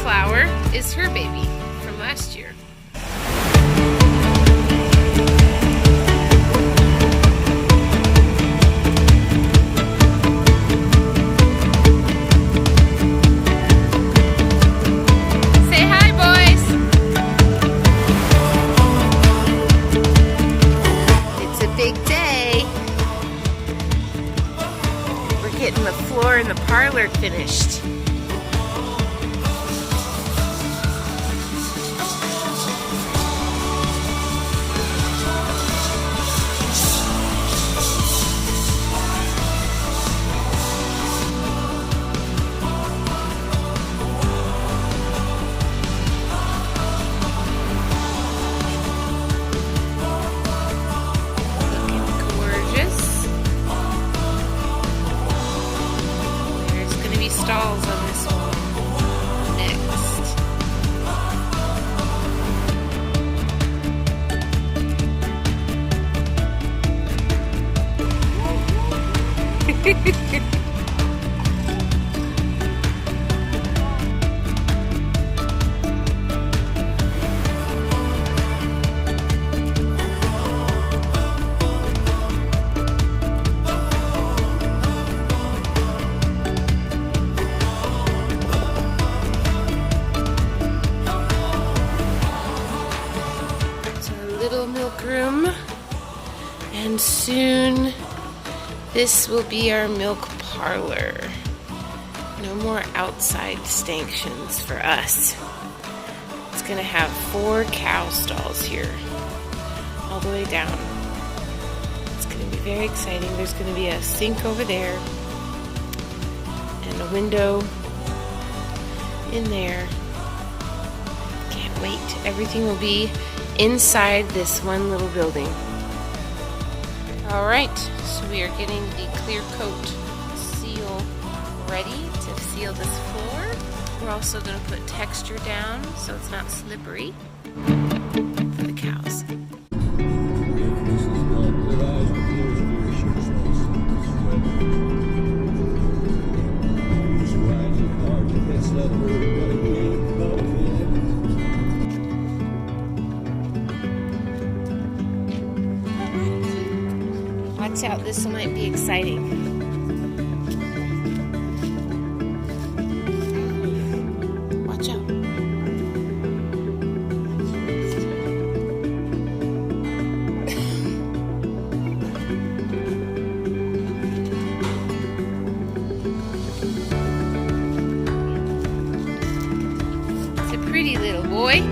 flower is her baby from last year. Say hi, boys. It's a big day. We're getting the floor in the parlor finished. Stalls on this one next. Little milk room, and soon this will be our milk parlor. No more outside stations for us. It's gonna have 4 cow stalls here all the way down. It's gonna be very exciting. There's gonna be a sink over there and a window in there. Can't wait. Everything will be inside this one little building. Alright, so we are getting the clear coat seal ready to seal this floor. We're also going to put texture down so it's not slippery for the cows. Watch out, this one might be exciting. Watch out. It's a pretty little boy.